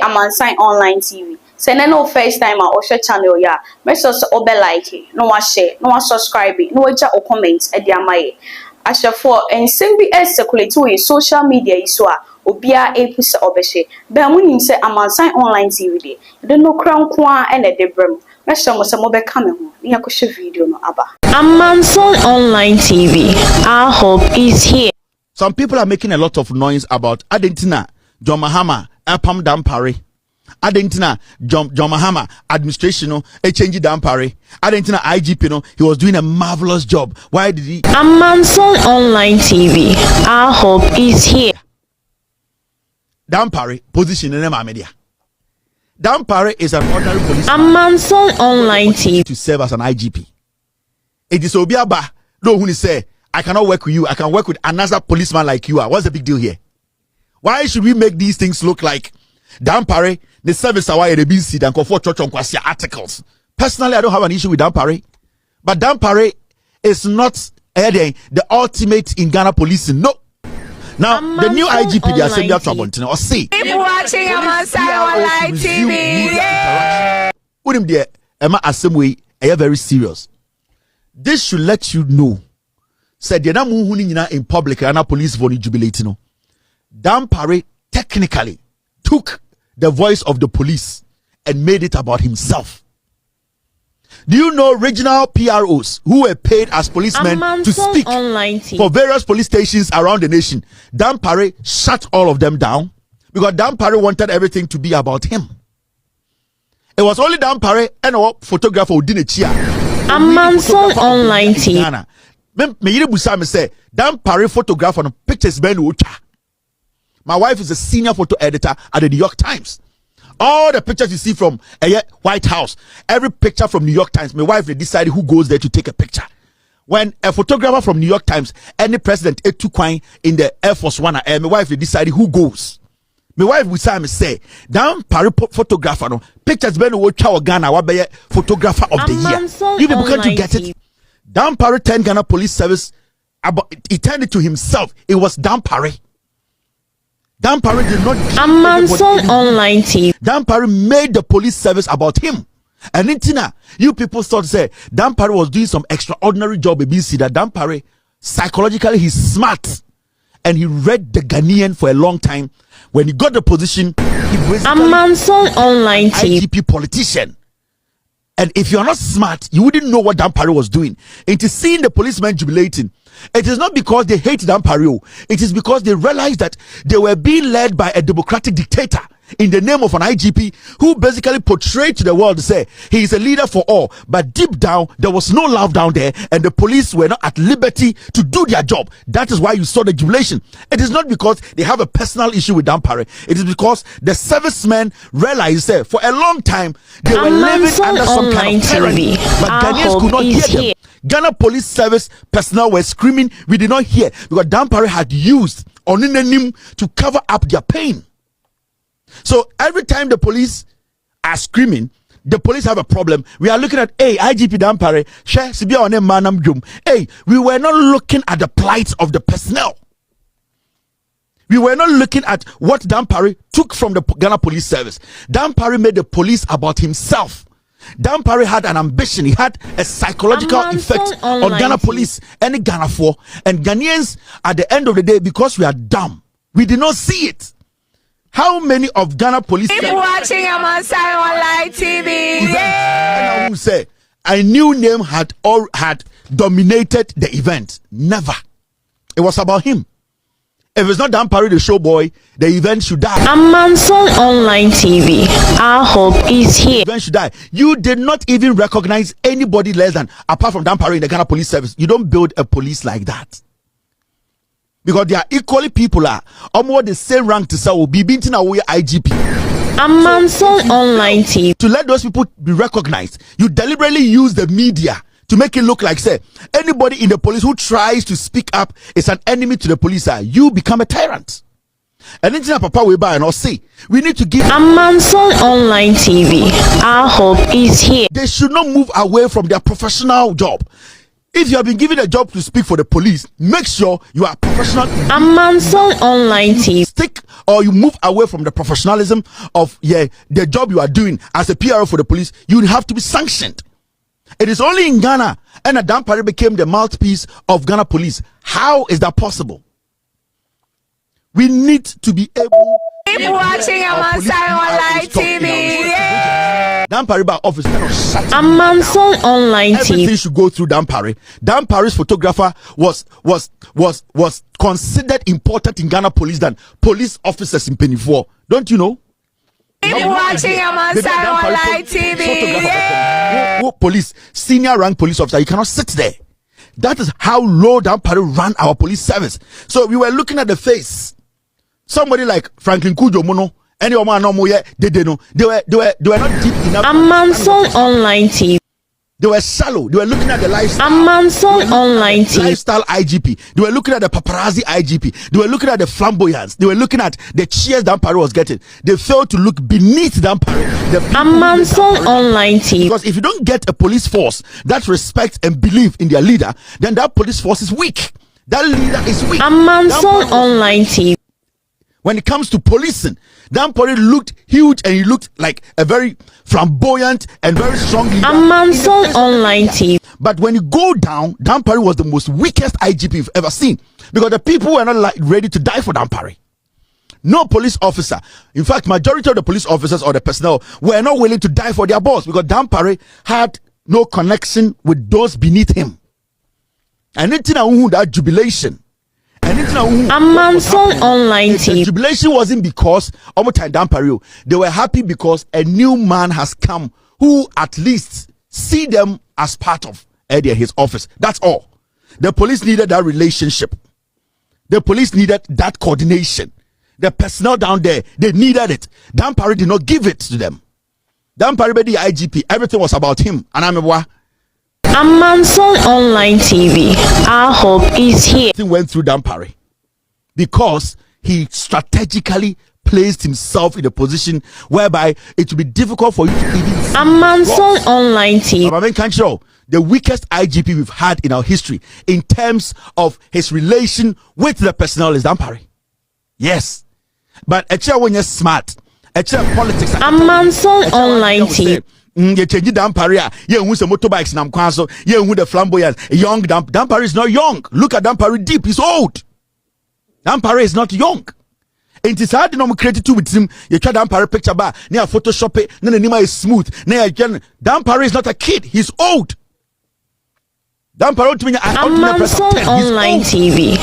Amansan online TV. Say no first time or share channel ya. Make sure obe like it, no one share, no one subscribe it, no one or comment at the amaye. As for and same be circulate to social media iswa obia epusa obeshe. Be when say Amansan online TV de. The no crown kwa and a debrem. Make sure mo some obe come home. Ni akoshe video no aba. Amansan online TV. Our hope is here. Some people are making a lot of noise about Adentina, John Mahama, Epam Dampare. Adentina, John Mahama administration, a change Dampare. Adentina IGP, he was doing a marvelous job. Why did he? Amansan online TV. Our hope is here. Dampare position in the media. Dampare is an ordinary police. Amansan online TV to serve as an IGP. It is Obiaba. No, when he say, I cannot work with you. I can work with another policeman like you are. What's the big deal here? Why should we make these things look like Dampare, the service away the BC and for church on articles? Personally, I don't have an issue with Dampare, but Dampare is not the ultimate in Ghana policing. No. Now, the new IGP, the Asem Trouble, or see. People watching Amansan online TV. Put there, Emma Asem way, very serious. This should let you know. Said the na in public and police voni jubilating. No. Dampare technically took the voice of the police and made it about himself. Do you know regional PROs who were paid as policemen to speak for various police stations around the nation? Dampare shut all of them down because Dampare wanted everything to be about him. It was only Dampare and a photographer who didn't cheer. Amansan online TV. Me yiri busa me say Dampare photographer on pictures ben ucha. My wife is a senior photo editor at the New York Times. All the pictures you see from White House, every picture from New York Times, my wife they decided who goes there to take a picture. When a photographer from New York Times, any president took coin in the Air Force One, my wife they decided who goes. My wife would say Dampare photographer no pictures ben ucha Ghana wa be photographer of the year. You people can't get it. Dampare turned Ghana Police Service he turned it to himself. It was Dampare. Dampare did not. Amansan online TV. Dampare made the police service about him. And Intina, you people thought say Dampare was doing some extraordinary job. ABC that Dampare psychologically he's smart, and he read the Ghanaian for a long time. When he got the position, he was Amansan online TV IGP politician. And if you're not smart, you wouldn't know what Dampare was doing. It is seeing the policemen jubilating. It is not because they hate Dampare. It is because they realized that they were being led by a democratic dictator in the name of an IGP who basically portrayed to the world to say he is a leader for all. But deep down, there was no love down there and the police were not at liberty to do their job. That is why you saw the jubilation. It is not because they have a personal issue with Dampare. It is because the servicemen realized that for a long time they were living under some kind of tyranny. But Ghanaians could not hear them. Ghana Police Service personnel were screaming, we did not hear, because Dampare had used Oninanim to cover up their pain. So every time the police are screaming, the police have a problem. We are looking at, hey, IGP Dampare, hey, we were not looking at the plight of the personnel. We were not looking at what Dampare took from the Ghana Police Service. Dampare made the police about himself. Dampare had an ambition. He had a psychological effect on Ghana police and Ghana for. And Ghanaians, at the end of the day, because we are dumb, we did not see it. How many of Ghana police people watching Amansan online TV? Yeah. And I will say a new name had dominated the event. Never. It was about him. If it's not Dampare the show boy, the event should die. Amansan online TV. Our hope is here. The event should die. You did not even recognize anybody less than apart from Dampare in the Ghana Police Service. You don't build a police like that. Because they are equally people are almost the same rank to say will be beating away IGP. Amansan online TV. To let those people be recognized, you deliberately use the media to make it look like say anybody in the police who tries to speak up is an enemy to the police. You become a tyrant. And then Papa we buy and I'll say we need to give Amansan online TV. Our hope is here. They should not move away from their professional job. If you have been given a job to speak for the police, make sure you are professional. Amanson Online TV. Stick or you move away from the professionalism of the job you are doing as a PRO for the police. You have to be sanctioned. It is only in Ghana and Dampare became the mouthpiece of Ghana police. How is that possible? We need to be able. Keep watching Amansai Online TV. Dampare by office cannot shut Amanson Online Everything TV. should go through Dampare. Dampare's photographer was considered important in Ghana police than police officers in Penny 4. Don't you know? Keep watching Amansai Online TV. Police, senior rank police officer, you cannot sit there. That is how low Dampare ran our police service. So we were looking at the face. Somebody like Franklin Kujo Mono, any of my normal they were not deep enough. Amanson Online TV. They were shallow. They were looking at the lifestyle. Amanson Online TV. Lifestyle IGP. They were looking at the paparazzi IGP. They were looking at the flamboyance. They were looking at the cheers Dampare was getting. They failed to look beneath Dampare. Amanson Online TV. Because if you don't get a police force that respects and believe in their leader, then that police force is weak. That leader is weak. Amanson Online TV. When it comes to policing, Dampare looked huge and he looked like a very flamboyant and very strong leader. Amanson Online TV. But when you go down, Dampare was the most weakest IGP you've ever seen because the people were not ready to die for Dampare. No police officer, in fact, majority of the police officers or the personnel were not willing to die for their boss because Dampare had no connection with those beneath him. And it's that jubilation. Amanson Online The TV. jubilation wasn't because Dampare. They were happy because a new man has come who at least see them as part of his office. That's all. The police needed that relationship. The police needed that coordination. The personnel down there, they needed it. Dampare did not give it to them. Dampare, the IGP, everything was about him. And I'm a Amanson Online TV. Our hope is here. went through Dampare because he strategically placed himself in a position whereby it would be difficult for you to even see. Amanson Online TV. The weakest IGP we've had in our history in terms of his relation with the personnel is Dampare. Yes, but when you're smart, politics. Amanson Online TV. You change Dampare. Yeah, who's the motorbikes nam kwaso? Yeah, who the flamboyant? Young Dampare is not young. Look at Dampare deep. He's old. Dampare is not young. It is hard to create two with him. You try Dampare picture bar. Near Photoshop it. Then the name is smooth. Dampare is not a kid. He's old. Dampare Amanson Online TV.